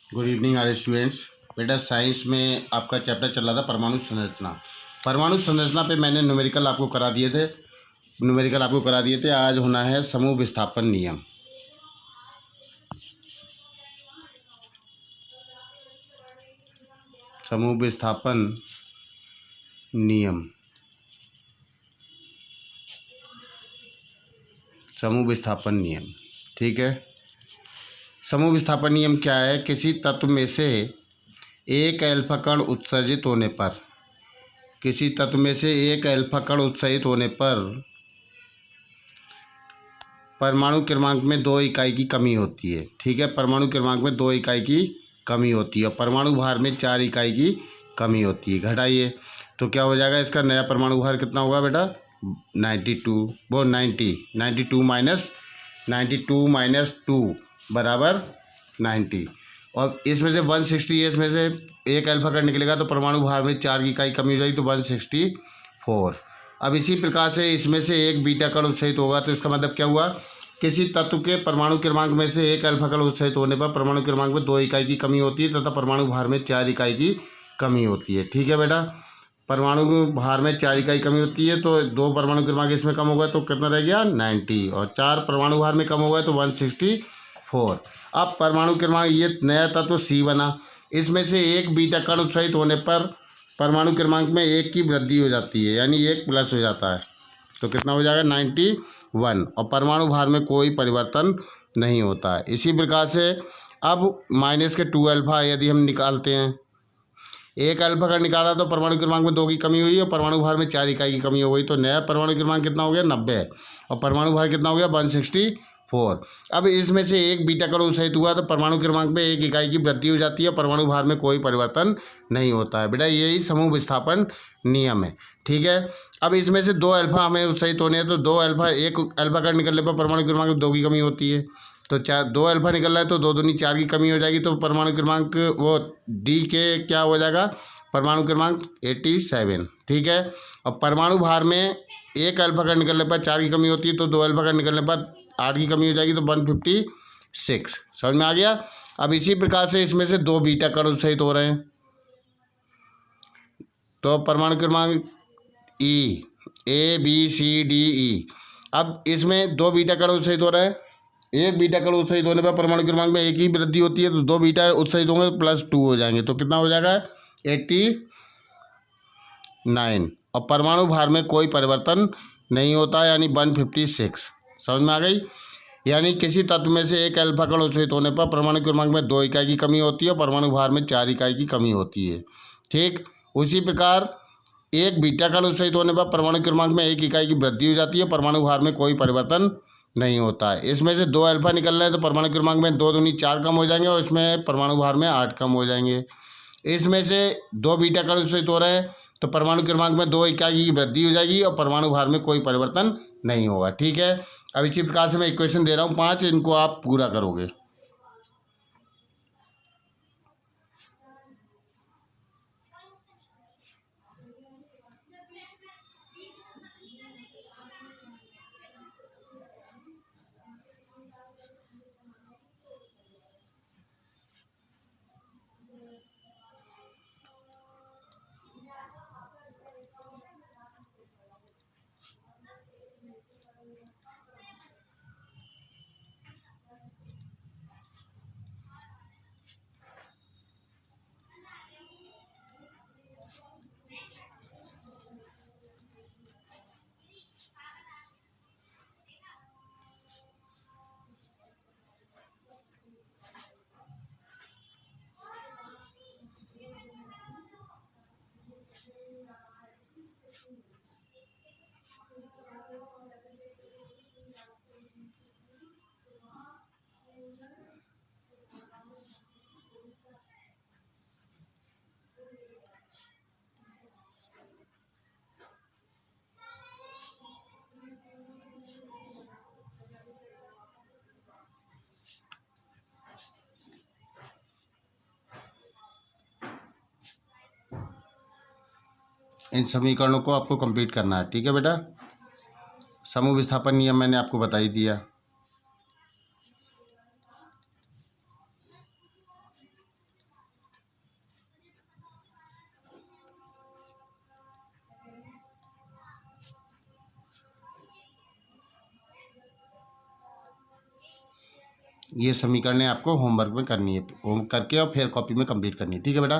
Good evening our students. बेटा science में आपका चैप्टर चल रहा था परमाणु संरचना। परमाणु संरचना पे मैंने न्यूमेरिकल आपको करा दिए थे। आज होना है समूह विस्थापन नियम। समूह विस्थापन नियम। समूह विस्थापन नियम, ठीक है। समूह विस्थापन नियम क्या है? किसी तत्व में से एक अल्फा कण उत्सर्जित होने पर, किसी तत्व में से एक अल्फा कण उत्सर्जित होने पर परमाणु क्रमांक में 2 इकाई की कमी होती है, ठीक है। परमाणु क्रमांक में 2 इकाई की कमी होती है और परमाणु भार में 4 इकाई की कमी होती है। घटाइए तो क्या हो जाएगा? इसका नया परमाणु भार कितना होगा बेटा? 92 माइनस 2 बराबर 90। और इसमें से 160 है, इसमें से एक अल्फा कण निकलेगा तो परमाणु भार में 4 की इकाई कमी हो जाएगी तो 164। अब इसी प्रकार से इसमें से एक बीटा कण उत्सर्जित होगा तो इसका मतलब क्या हुआ? किसी तत्व के परमाणु क्रमांक में से एक अल्फा कण उत्सर्जित होने पर परमाणु क्रमांक में 2 इकाई की कमी होती है तथा परमाणु भार में 4 इकाई की कमी होती है, ठीक है बेटा। परमाणु भार में 4 इकाई कमी होती है तो 2 परमाणु क्रमांक इसमें कम होगा तो कितना रह गया? 90। और 4 परमाणु भार में कम होगा तो 164। अब परमाणु क्रमांक, ये नया तत्व C बना, इसमें से एक बीटा कण उत्सर्जित होने पर परमाणु क्रमांक में 1 की वृद्धि हो जाती है, यानी 1 प्लस हो जाता है तो कितना हो जाएगा? 91। और परमाणु भार में कोई परिवर्तन नहीं होता है। इसी प्रकार से अब माइनस के 2 अल्फा यदि हम निकालते हैं, एक अल्फा का निकाला तो परमाणु क्रमांक में 2 की कमी हुई और परमाणु भार में 4 इकाई की कमी हो गई तो नया परमाणु क्रमांक कितना हो गया? 90। और परमाणु भार कितना हो गया? 164। अब इसमें से एक बीटा कण उत्सर्जित हुआ तो परमाणु क्रमांक में 1 इकाई की वृद्धि हो जाती है, परमाणु भार में कोई परिवर्तन नहीं होता है। बेटा यही समूह विस्थापन नियम है, ठीक है। अब इसमें से 2 अल्फा हमें उत्सर्जित होने हैं तो 2 अल्फा, एक अल्फा कण निकलने पर परमाणु क्रमांक में 2 की कमी होती है तो 2 अल्फा निकल रहा है तो 2 दूनी 4 की कमी हो जाएगी तो परमाणु क्रमांक वो डी के क्या हो जाएगा? परमाणु क्रमांक 87, ठीक है। और परमाणु भार में एक अल्फा कण निकलने पर 4 की कमी होती है तो 2 अल्फा कण निकलने पर 8 की कमी हो जाएगी तो 156। समझ में आ गया? अब इसी प्रकार से इसमें से 2 बीटा कण उत्सर्जित हो रहे हैं तो परमाणु क्रमांक ई, ABCDE। अब इसमें 2 बीटा कण उत्सर्जित हो रहे हैं, एक बीटा कण उत्सर्जित होने पर परमाणु क्रमांक में 1 ही वृद्धि होती है तो 2 बीटा उत्सर्जित होंगे तो +2 हो जाएंगे तो कितना हो जाएगा? 89। और परमाणु भार में कोई परिवर्तन नहीं होता यानी 156। समझ में आ गई? यानी किसी तत्व में से एक अल्फा कण उत्सर्जित होने पर परमाणु क्रमांक में 2 इकाई की कमी होती है और परमाणु भार में 4 इकाई की कमी होती है, ठीक। उसी प्रकार एक बीटा कण उत्सर्जित होने पर परमाणु क्रमांक में 1 इकाई की वृद्धि हो जाती है, परमाणु भार में कोई परिवर्तन नहीं होता है। इसमें से 2 अल्फा निकल रहे हैं तो परमाणु क्रमांक में 2 दूनी 4 कम हो जाएंगे और इसमें परमाणु भार में 8 कम हो जाएंगे। इसमें से 2 बीटा कण उत्सर्जित हो रहे हैं तो परमाणु क्रमांक में 2 इकाई की वृद्धि हो जाएगी और परमाणु भार में कोई परिवर्तन नहीं होगा, ठीक है। अब इसी प्रकार से मैं इक्वेशन दे रहा हूँ 5, इनको आप पूरा करोगे। इन समीकरणों को आपको कंप्लीट करना है, ठीक है बेटा। समूह विस्थापन नियम मैंने आपको बता ही दिया। ये समीकरणें आपको होमवर्क में करनी है, होम करके और फिर कॉपी में कंप्लीट करनी है। ठीक है बेटा।